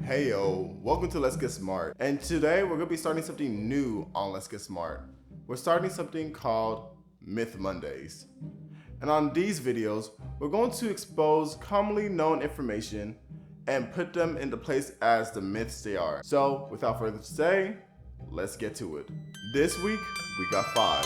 Hey yo, welcome to Let's Get Smart. And today we're going to be starting something new on Let's Get Smart. We're starting something called Myth Mondays. And on these videos, we're going to expose commonly known information and put them into place as the myths they are. So without further ado, let's get to it. This week, we got 5.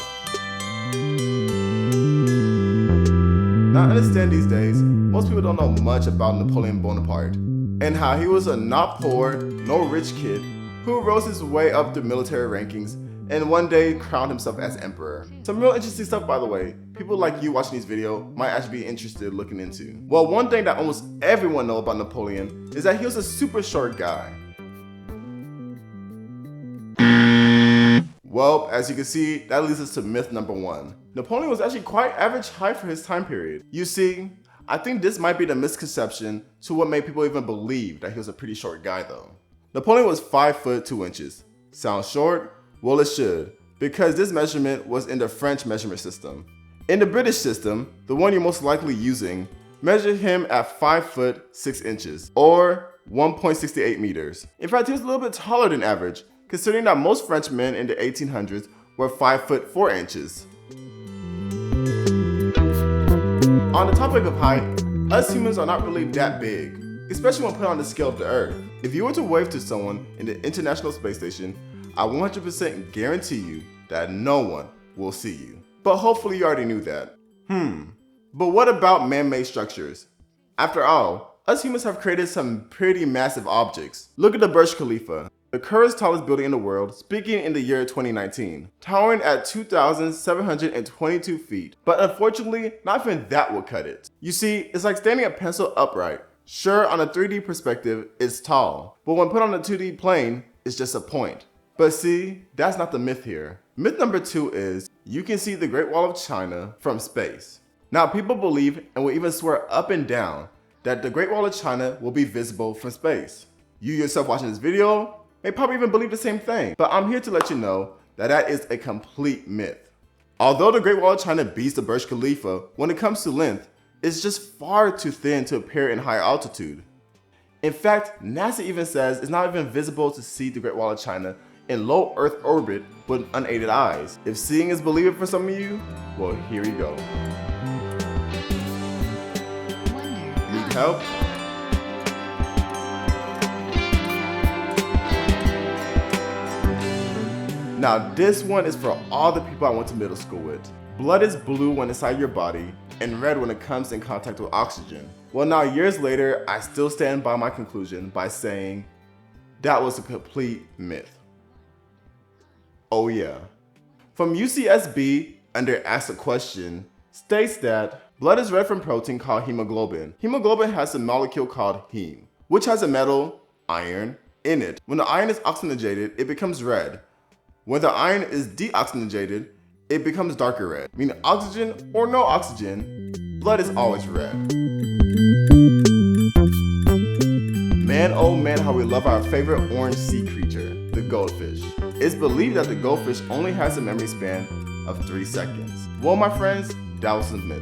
Now understand these days, most people don't know much about Napoleon Bonaparte and how he was a not poor, no rich kid who rose his way up the military rankings and one day crowned himself as emperor. Some real interesting stuff, by the way. People like you watching this video might actually be interested looking into. Well, one thing that almost everyone knows about Napoleon is that he was a super short guy. Well, as you can see, that leads us to myth number 1. Napoleon was actually quite average height for his time period. You see, I think this might be the misconception to what made people even believe that he was a pretty short guy though. Napoleon was 5 foot 2 inches. Sounds short? Well, it should, because this measurement was in the French measurement system. In the British system, the one you're most likely using, measured him at 5 foot 6 inches, or 1.68 meters. In fact, he was a little bit taller than average, considering that most French men in the 1800s were 5 foot 4 inches. On the topic of height, us humans are not really that big, especially when put on the scale of the Earth. If you were to wave to someone in the International Space Station, I 100% guarantee you that no one will see you. But hopefully you already knew that. But what about man-made structures? After all, us humans have created some pretty massive objects. Look at the Burj Khalifa, the current tallest building in the world, speaking in the year 2019, towering at 2,722 feet. But unfortunately, not even that will cut it. You see, it's like standing a pencil upright. Sure, on a 3D perspective, it's tall, but when put on a 2D plane, it's just a point. But see, that's not the myth here. Myth number 2 is, you can see the Great Wall of China from space. Now, people believe and will even swear up and down that the Great Wall of China will be visible from space. You yourself watching this video may probably even believe the same thing, but I'm here to let you know that that is a complete myth. Although the Great Wall of China beats the Burj Khalifa when it comes to length, it's just far too thin to appear in high altitude. In fact, NASA even says it's not even visible to see the Great Wall of China in low Earth orbit with unaided eyes. If seeing is believing for some of you, well, here we go. Need help? Now this one is for all the people I went to middle school with. Blood is blue when inside your body and red when it comes in contact with oxygen. Well, now years later, I still stand by my conclusion by saying that was a complete myth. Oh yeah. From UCSB, under Ask a Question, states that blood is red from protein called hemoglobin. Hemoglobin has a molecule called heme, which has a metal, iron, in it. When the iron is oxygenated, it becomes red. When the iron is deoxygenated, it becomes darker red. Meaning oxygen or no oxygen, blood is always red. Man, oh man, how we love our favorite orange sea creature, the goldfish. It's believed that the goldfish only has a memory span of 3 seconds. Well, my friends, that was a myth.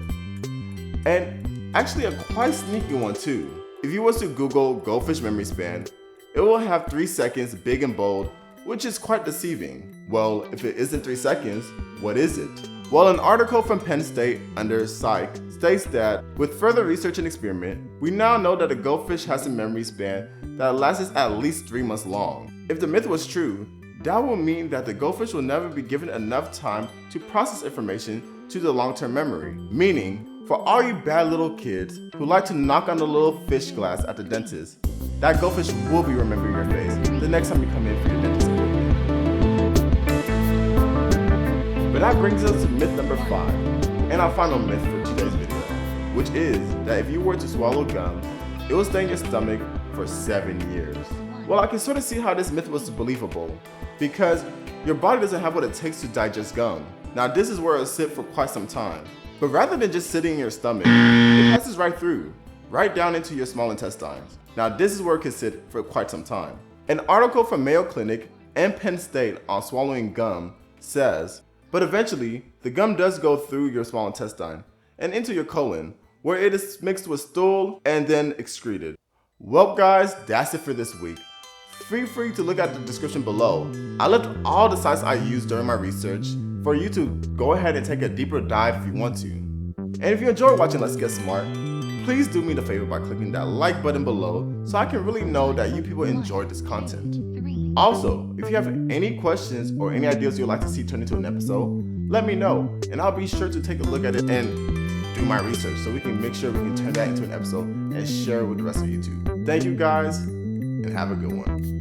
And actually a quite sneaky one too. If you was to Google goldfish memory span, it will have 3 seconds big and bold, which is quite deceiving. Well, if it isn't 3 seconds, what is it? Well, an article from Penn State under Psych states that with further research and experiment, we now know that a goldfish has a memory span that lasts at least 3 months long. If the myth was true, that will mean that the goldfish will never be given enough time to process information to the long-term memory. Meaning, for all you bad little kids who like to knock on the little fish glass at the dentist, that goldfish will be remembering your face the next time you come in for your dentist appointment. But that brings us to myth number 5, and our final myth for today's video, which is that if you were to swallow gum, it will stay in your stomach for 7 years. Well, I can sort of see how this myth was believable, because your body doesn't have what it takes to digest gum. Now this is where it'll sit for quite some time. But rather than just sitting in your stomach, it passes right through, right down into your small intestines. Now this is where it can sit for quite some time. An article from Mayo Clinic and Penn State on swallowing gum says, but eventually the gum does go through your small intestine and into your colon, where it is mixed with stool and then excreted. Well guys, that's it for this week. Feel free to look at the description below. I left all the sites I used during my research for you to go ahead and take a deeper dive if you want to. And if you enjoyed watching Let's Get Smart, please do me the favor by clicking that like button below so I can really know that you people enjoyed this content. Also, if you have any questions or any ideas you'd like to see turned into an episode, let me know and I'll be sure to take a look at it and do my research so we can make sure we can turn that into an episode and share it with the rest of YouTube. Thank you guys and have a good one.